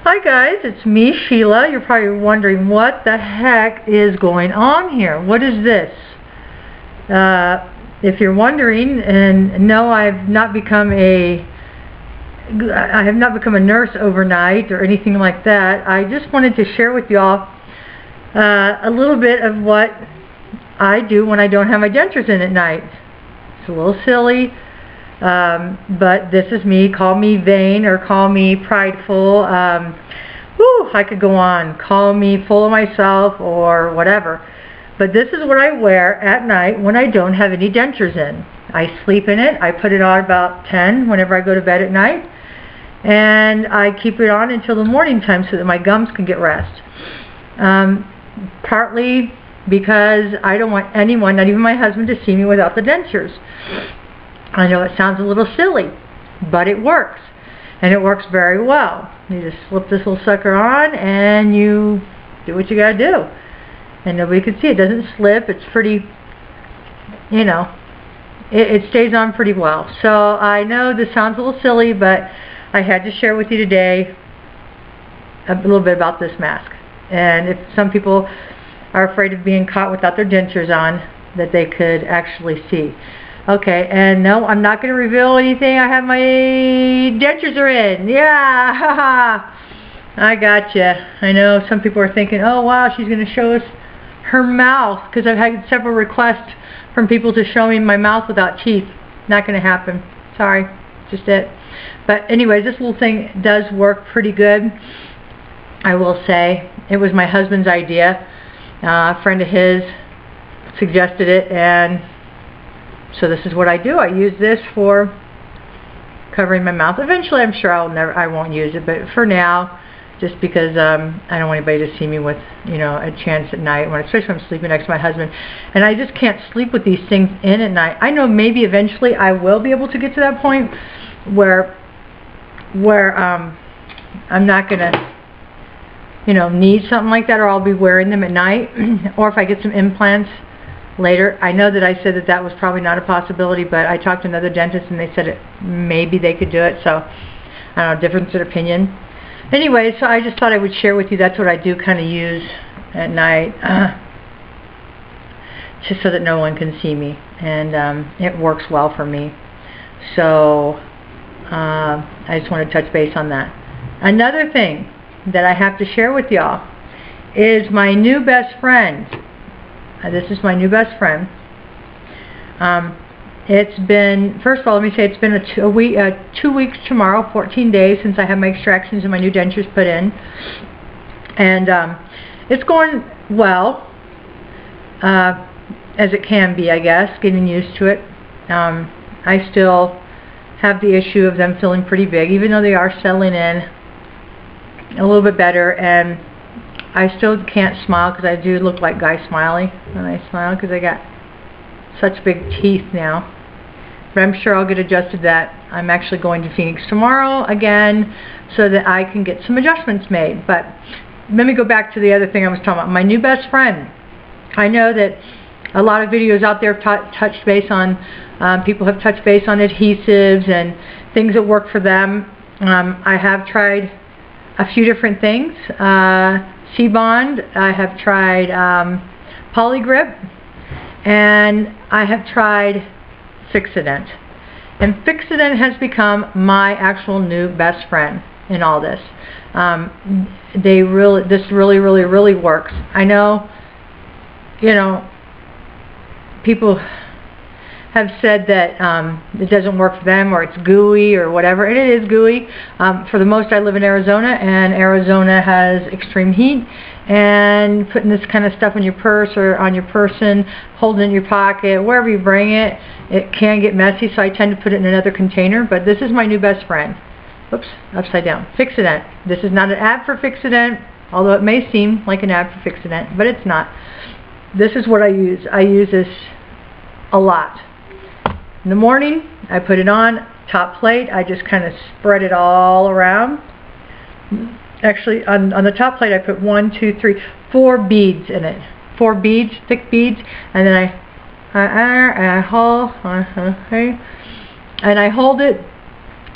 Hi guys, it's me, Sheila. You're probably wondering what the heck is going on here. What is this? If you're wondering, and no, I have not become a nurse overnight or anything like that. I just wanted to share with y'all a little bit of what I do when I don't have my dentures in at night. It's a little silly. But this is me. Call me vain or call me prideful. I could go on. Call me full of myself or whatever. But this is what I wear at night when I don't have any dentures in. I sleep in it. I put it on about 10 whenever I go to bed at night. And I keep it on until the morning time so that my gums can get rest. Partly because I don't want anyone, not even my husband, to see me without the dentures. I know it sounds a little silly, but it works. And it works very well. You just slip this little sucker on and you do what you gotta do. And nobody can see it. It doesn't slip. It's pretty, you know, it stays on pretty well. So I know this sounds a little silly, but I had to share with you today a little bit about this mask. And if some people are afraid of being caught without their dentures on, that they could actually see. Okay, and no, I'm not going to reveal anything. I have my dentures are in. Yeah, haha. I gotcha. I know some people are thinking, oh wow, she's going to show us her mouth, because I've had several requests from people to show me my mouth without teeth. Not going to happen. Sorry, just it. But anyways, this little thing does work pretty good. I will say it was my husband's idea. A friend of his suggested it, and so this is what I do. I use this for covering my mouth. Eventually, I'm sure I won't use it, but for now, just because I don't want anybody to see me with, you know, a chance at night, especially when I'm sleeping next to my husband. And I just can't sleep with these things in at night. I know maybe eventually I will be able to get to that point where I'm not gonna, you know, need something like that, or I'll be wearing them at night, or if I get some implants later. I know that I said that that was probably not a possibility, but I talked to another dentist and they said maybe they could do it. So I don't know, difference of opinion. Anyway, so I just thought I would share with you. That's what I do kind of use at night, just so that no one can see me, and it works well for me. So I just want to touch base on that. Another thing that I have to share with y'all is my new best friend. This is my new best friend. It's been, first of all, let me say it's been 2 weeks tomorrow, 14 days since I had my extractions and my new dentures put in. And it's going well, as it can be, I guess, getting used to it. I still have the issue of them feeling pretty big, even though they are settling in a little bit better, and I still can't smile because I do look like Guy Smiley when I smile, because I got such big teeth now. But I'm sure I'll get adjusted to that. I'm actually going to Phoenix tomorrow again so that I can get some adjustments made. But let me go back to the other thing I was talking about. My new best friend. I know that a lot of videos out there have touched base on, people have touched base on adhesives and things that work for them. I have tried a few different things. C-Bond, I have tried Polygrip, and I have tried Fixident. And Fixident has become my actual new best friend in all this. This really works. I know, you know, people have said that it doesn't work for them, or it's gooey or whatever, and it is gooey. For the most, I live in Arizona, and Arizona has extreme heat, and putting this kind of stuff in your purse or on your person, holding it in your pocket, wherever you bring it, it can get messy, so I tend to put it in another container. But this is my new best friend. Oops, upside down. Fixident. This is not an ad for Fixident, although it may seem like an ad for Fixident, but it's not. This is what I use. I use this a lot. In the morning, I put it on, top plate. I just kind of spread it all around. Actually, on the top plate, I put 4 beads in it. 4 beads, thick beads, and then I hold it,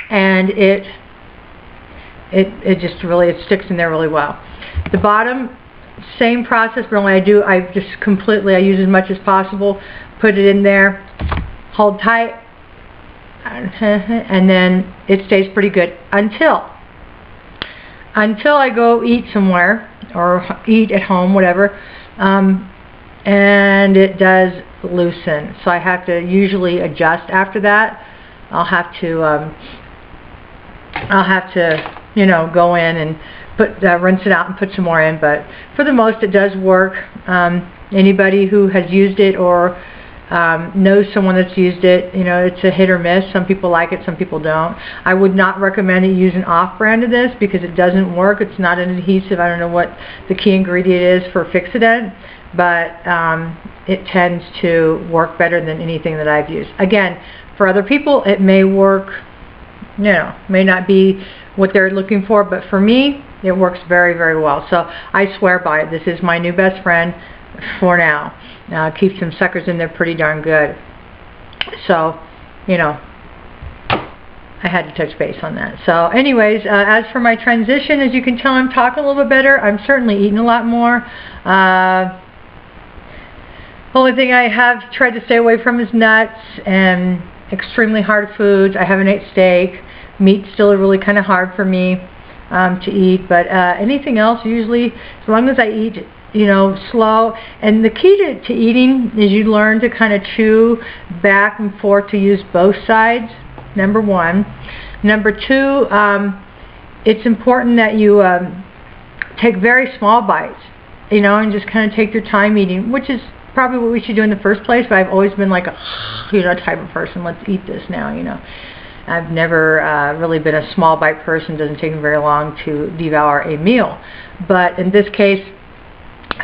and it just really, it sticks in there really well. The bottom, same process, but only I use as much as possible, put it in there, hold tight, and then it stays pretty good until I go eat somewhere or eat at home, whatever, and it does loosen. So I have to usually adjust after that. I'll have to, you know, go in and rinse it out and put some more in. But for the most, it does work. Anybody who has used it or knows someone that's used it, you know, it's a hit or miss. Some people like it, some people don't. I would not recommend you use an off-brand of this because it doesn't work. It's not an adhesive. I don't know what the key ingredient is for Fix-A-Dent, but it tends to work better than anything that I've used. Again, for other people, it may work, you know, may not be what they're looking for, but for me, it works very, very well. So I swear by it. This is my new best friend for now. Keeps some suckers in there pretty darn good. So, you know, I had to touch base on that. So anyways, as for my transition, as you can tell, I'm talking a little bit better. I'm certainly eating a lot more. Only thing I have tried to stay away from is nuts and extremely hard foods. I haven't ate steak. Meat's still really kind of hard for me to eat. But anything else, usually, as long as I eat, you know, slow. And the key to eating is you learn to kind of chew back and forth, to use both sides, number one. Number two, it's important that you take very small bites, you know, and just kind of take your time eating, which is probably what we should do in the first place, but I've always been like a, you know, type of person. Let's eat this now, you know. I've never really been a small bite person. It doesn't take me very long to devour a meal. But in this case,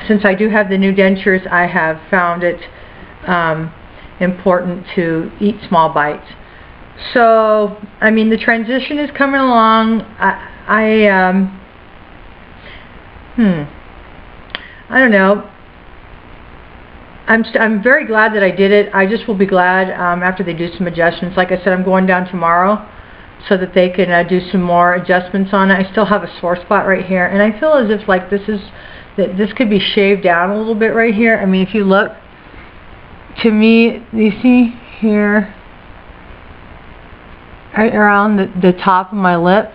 since I do have the new dentures, I have found it important to eat small bites. So, I mean, the transition is coming along. I don't know. I'm very glad that I did it. I just will be glad after they do some adjustments. Like I said, I'm going down tomorrow so that they can do some more adjustments on it. I still have a sore spot right here, and I feel as if like this could be shaved down a little bit right here. I mean, if you look, to me, you see here, right around the top of my lip,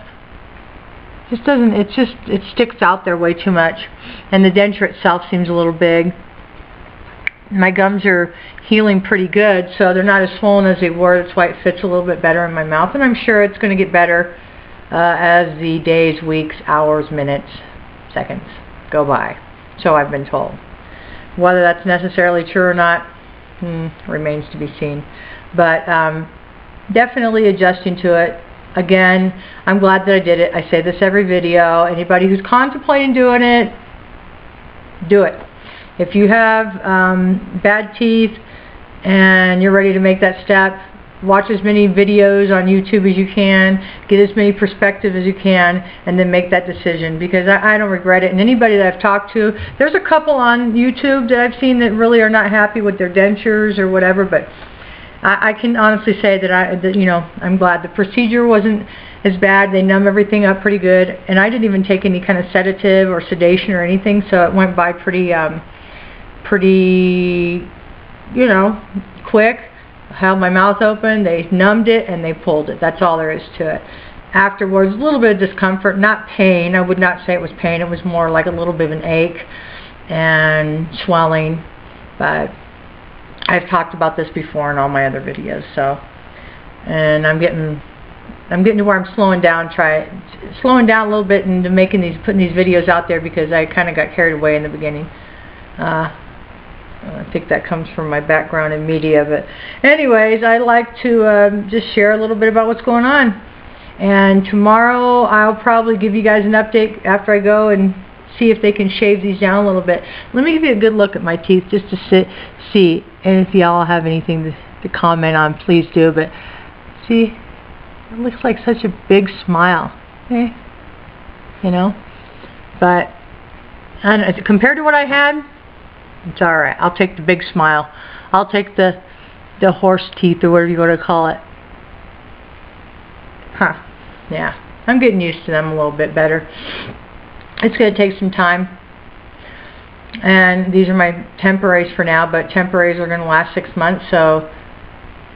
just doesn't, it sticks out there way too much, and the denture itself seems a little big. My gums are healing pretty good, so they're not as swollen as they were. That's why it fits a little bit better in my mouth, and I'm sure it's going to get better as the days, weeks, hours, minutes, seconds go by. So I've been told. Whether that's necessarily true or not remains to be seen. But definitely adjusting to it. Again, I'm glad that I did it. I say this every video. Anybody who's contemplating doing it, do it. If you have bad teeth and you're ready to make that step, watch as many videos on YouTube as you can, get as many perspectives as you can, and then make that decision, because I don't regret it. And anybody that I've talked to, there's a couple on YouTube that I've seen that really are not happy with their dentures or whatever, but I can honestly say that you know, I'm glad. The procedure wasn't as bad. They numb everything up pretty good, and I didn't even take any kind of sedative or sedation or anything, so it went by pretty, you know, quick. Held my mouth open, they numbed it, and they pulled it. That's all there is to it. Afterwards, a little bit of discomfort, not pain. I would not say it was pain. It was more like a little bit of an ache and swelling. But I've talked about this before in all my other videos. So, and I'm getting to where I'm slowing down a little bit and putting these videos out there, because I kind of got carried away in the beginning. I think that comes from my background in media, but anyways, I like to just share a little bit about what's going on. And tomorrow I'll probably give you guys an update after I go and see if they can shave these down a little bit. Let me give you a good look at my teeth just to see, and if y'all have anything to comment on, please do. But see, it looks like such a big smile, okay? You know, but compared to what I had, it's alright. I'll take the big smile. I'll take the horse teeth, or whatever you want to call it. Huh. Yeah. I'm getting used to them a little bit better. It's going to take some time. And these are my temporaries for now, but temporaries are going to last 6 months, so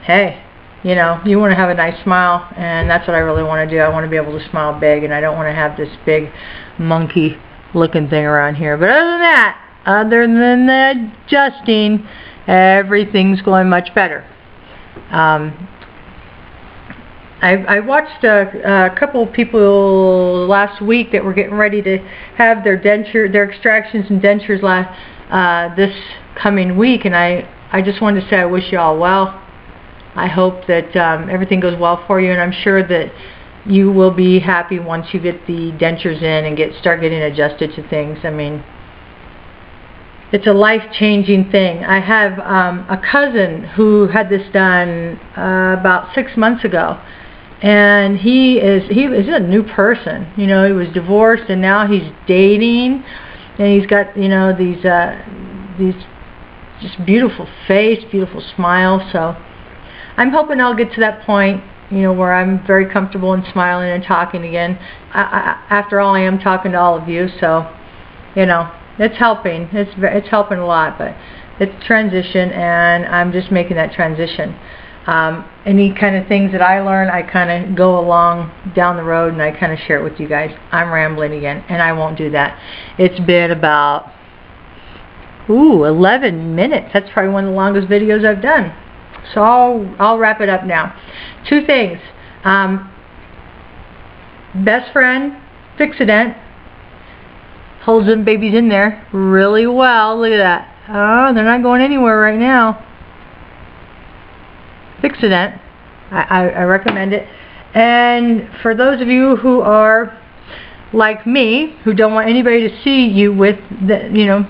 hey, you know, you want to have a nice smile, and that's what I really want to do. I want to be able to smile big, and I don't want to have this big monkey looking thing around here. But other than the adjusting, everything's going much better. I watched a couple of people last week that were getting ready to have their extractions and dentures this coming week, and I just wanted to say I wish you all well. I hope that everything goes well for you, and I'm sure that you will be happy once you get the dentures in and start getting adjusted to things. I mean, it's a life-changing thing. I have a cousin who had this done about 6 months ago, and he is a new person. You know, he was divorced, and now he's dating, and he's got, you know, these just beautiful face, beautiful smile. So I'm hoping I'll get to that point, you know, where I'm very comfortable and smiling and talking again. After all, I am talking to all of you, so, you know, it's helping. It's helping a lot, but it's transition, and I'm just making that transition. Any kind of things that I learn, I kind of go along down the road, and I kind of share it with you guys. I'm rambling again, and I won't do that. It's been about 11 minutes. That's probably one of the longest videos I've done. So I'll wrap it up now. 2 things. Best Friend Fix-A-Dent holds them babies in there really well. Look at that. Oh, they're not going anywhere right now. Fix-A-Dent. I recommend it. And for those of you who are like me, who don't want anybody to see you with the, you know,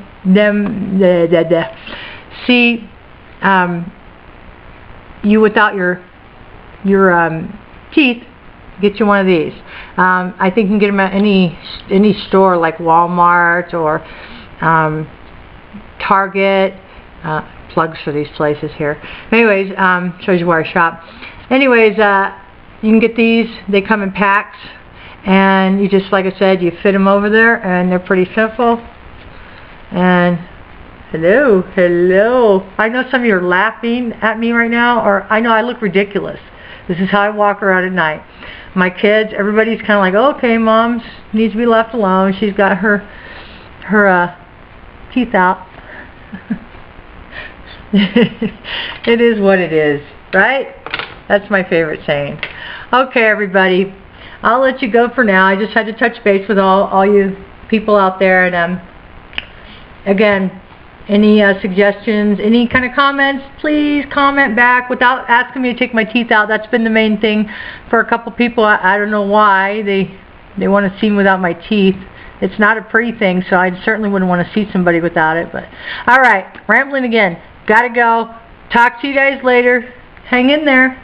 see you without your teeth, get you one of these. I think you can get them at any store like Walmart or Target. Plugs for these places here. Anyways, shows you where I shop. Anyways, you can get these. They come in packs, and you just, like I said, you fit them over there, and they're pretty simple. And hello. I know some of you are laughing at me right now, or I know I look ridiculous. This is how I walk around at night. My kids, everybody's kind of like, okay, Mom needs to be left alone. She's got her teeth out. It is what it is, right? That's my favorite saying. Okay, everybody, I'll let you go for now. I just had to touch base with all you people out there, and again, any suggestions, any kind of comments, please comment back without asking me to take my teeth out. That's been the main thing for a couple people. I don't know why they want to see me without my teeth. It's not a pretty thing, so I certainly wouldn't want to see somebody without it. But all right, rambling again. Gotta go. Talk to you guys later. Hang in there.